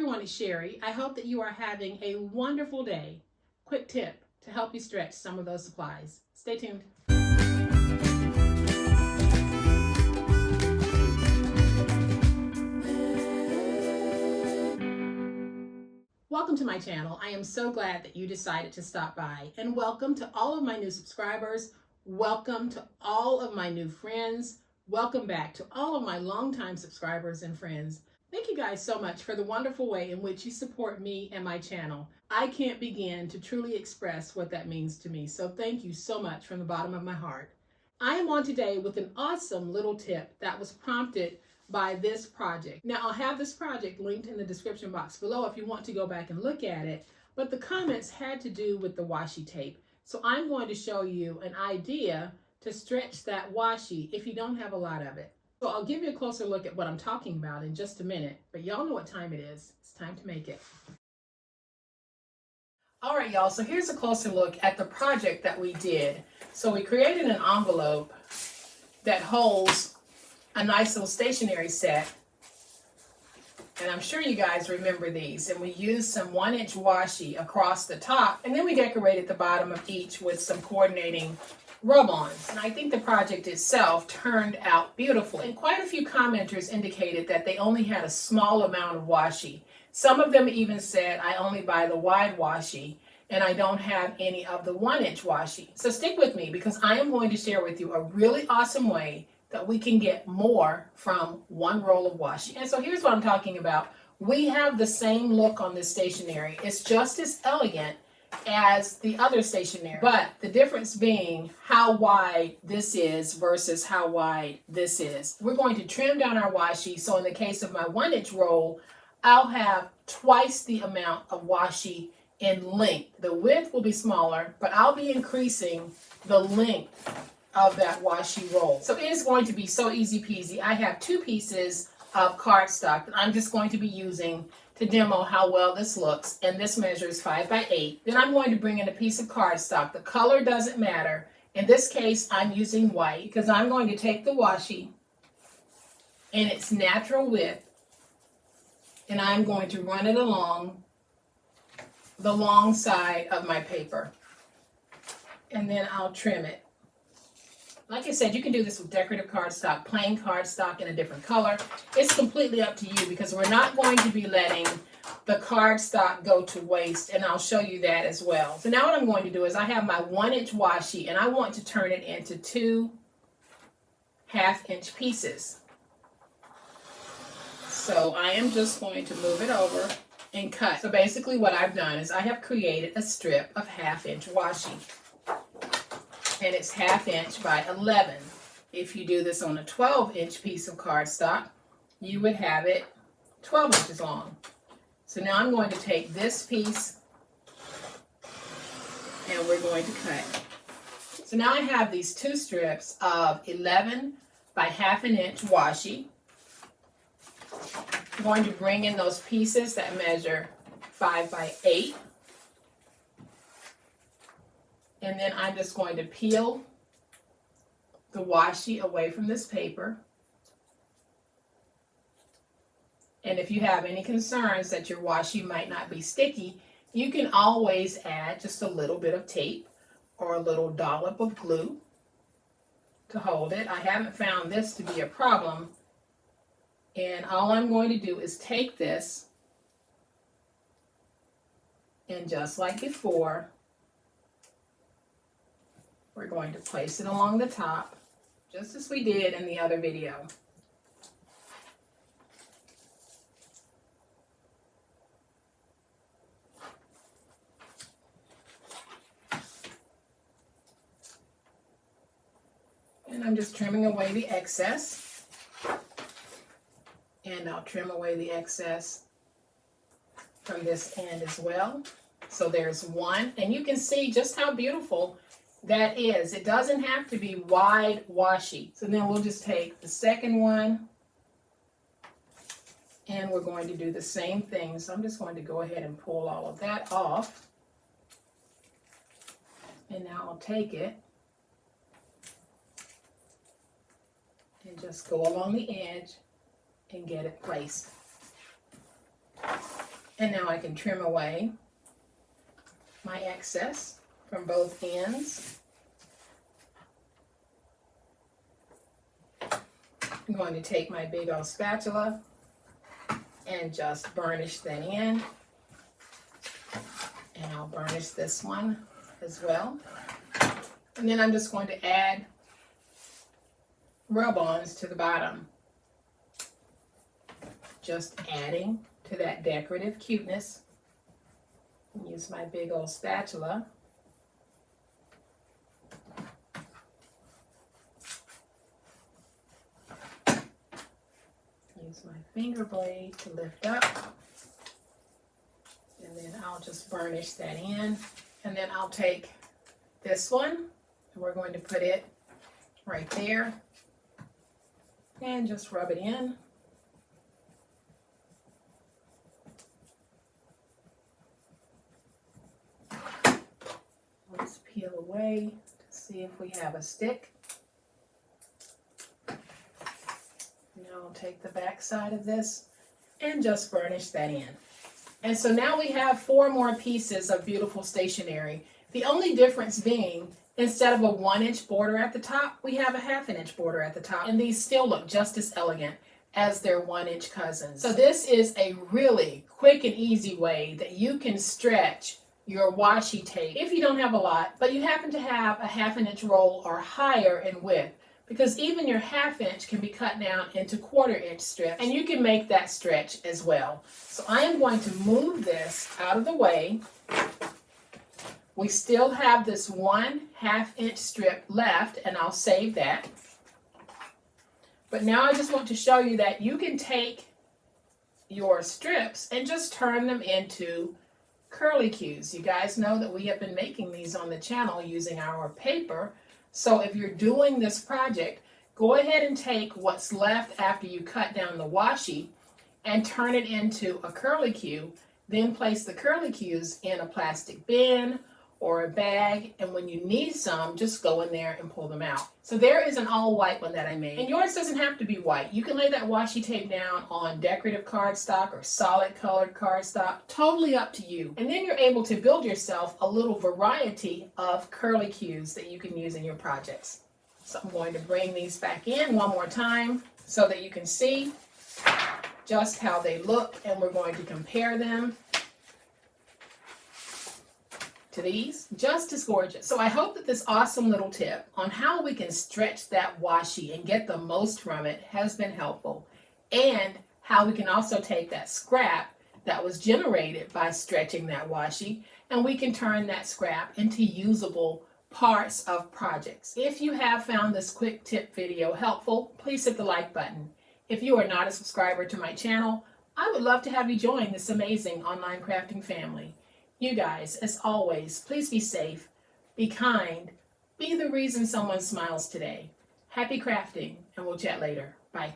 everyone, it's Sherry. I hope that you are having a wonderful day. Quick tip to help you stretch some of those supplies. Stay tuned. Welcome to my channel. I am so glad that you decided to stop by, and welcome to all of my new subscribers. Welcome to all of my new friends. Welcome back to all of my longtime subscribers and friends. Thank you guys so much for the wonderful way in which you support me and my channel. I can't begin to truly express what that means to me, so thank you so much from the bottom of my heart. I am on today with an awesome little tip that was prompted by this project. Now, I'll have this project linked in the description box below if you want to go back and look at it, but the comments had to do with the washi tape. So I'm going to show you an idea to stretch that washi if you don't have a lot of it. So I'll give you a closer look at what I'm talking about in just a minute, but y'all know what time it is. It's time to make it. All right, y'all, so here's a closer look at the project that we did. So we created an envelope that holds a nice little stationery set. And I'm sure you guys remember these. And we used some 1-inch washi across the top, and then we decorated the bottom of each with some coordinating rub-ons. And I think the project itself turned out beautifully. And quite a few commenters indicated that they only had a small amount of washi. Some of them even said, I only buy the wide washi and I don't have any of the 1-inch washi. So stick with me, because I am going to share with you a really awesome way that we can get more from one roll of washi. And so here's what I'm talking about. We have the same look on this stationery. It's just as elegant as the other stationery, but the difference being how wide this is versus how wide this is. We're going to trim down our washi, so in the case of my 1-inch roll, I'll have twice the amount of washi in length. The width will be smaller, but I'll be increasing the length of that washi roll. So it is going to be so easy peasy. I have 2 pieces of cardstock that I'm just going to be using to demo how well this looks, and this measures 5 by 8. Then I'm going to bring in a piece of cardstock. The color doesn't matter. In this case, I'm using white because I'm going to take the washi in its natural width and I'm going to run it along the long side of my paper, and then I'll trim it. Like I said, you can do this with decorative cardstock, plain cardstock in a different color. It's completely up to you, because we're not going to be letting the cardstock go to waste, and I'll show you that as well. So now what I'm going to do is I have my 1-inch washi, and I want to turn it into 2 1/2-inch pieces. So I am just going to move it over and cut. So basically what I've done is I have created a strip of 1/2-inch washi. And it's 1/2-inch by 11. If you do this on a 12-inch piece of cardstock, you would have it 12 inches long. So now I'm going to take this piece and we're going to cut. So now I have these 2 strips of 11 by 1/2-inch washi. I'm going to bring in those pieces that measure 5 by 8. And then I'm just going to peel the washi away from this paper. And if you have any concerns that your washi might not be sticky, you can always add just a little bit of tape or a little dollop of glue to hold it. I haven't found this to be a problem. And all I'm going to do is take this, and just like before, we're going to place it along the top, just as we did in the other video. And I'm just trimming away the excess. And I'll trim away the excess from this end as well. So there's one, and you can see just how beautiful that is. It doesn't have to be wide washi. So then we'll just take the second one and we're going to do the same thing. So I'm just going to go ahead and pull all of that off. And now I'll take it and just go along the edge and get it placed. And now I can trim away my excess from both ends. I'm going to take my big old spatula and just burnish that in. And I'll burnish this one as well. And then I'm just going to add rub-ons to the bottom. Just adding to that decorative cuteness. Use my big old spatula. Use my finger blade to lift up. And then I'll just burnish that in. And then I'll take this one, and we're going to put it right there. And just rub it in. Let's peel away to see if we have a stick. Now I'll take the back side of this and just burnish that in. And so now we have 4 more pieces of beautiful stationery. The only difference being, instead of a 1-inch border at the top, we have a 1/2 inch border at the top. And these still look just as elegant as their 1-inch cousins. So this is a really quick and easy way that you can stretch your washi tape if you don't have a lot, but you happen to have a 1/2 inch roll or higher in width. Because even your 1/2 inch can be cut down into 1/4 inch strips, and you can make that stretch as well. So I am going to move this out of the way. We still have this 1/2 inch strip left, and I'll save that. But now I just want to show you that you can take your strips and just turn them into curlicues. You guys know that we have been making these on the channel using our paper. So if you're doing this project, go ahead and take what's left after you cut down the washi and turn it into a curlicue. Then place the curlicues in a plastic bin or a bag, and when you need some, just go in there and pull them out. So there is an all white one that I made. And yours doesn't have to be white. You can lay that washi tape down on decorative cardstock or solid colored cardstock, totally up to you. And then you're able to build yourself a little variety of curlicues that you can use in your projects. So I'm going to bring these back in one more time so that you can see just how they look, and we're going to compare them to these. Just as gorgeous. So I hope that this awesome little tip on how we can stretch that washi and get the most from it has been helpful, and how we can also take that scrap that was generated by stretching that washi and we can turn that scrap into usable parts of projects. If you have found this quick tip video helpful, please hit the like button. If you are not a subscriber to my channel, I would love to have you join this amazing online crafting family. You guys, as always, please be safe, be kind, be the reason someone smiles today. Happy crafting, and we'll chat later. Bye.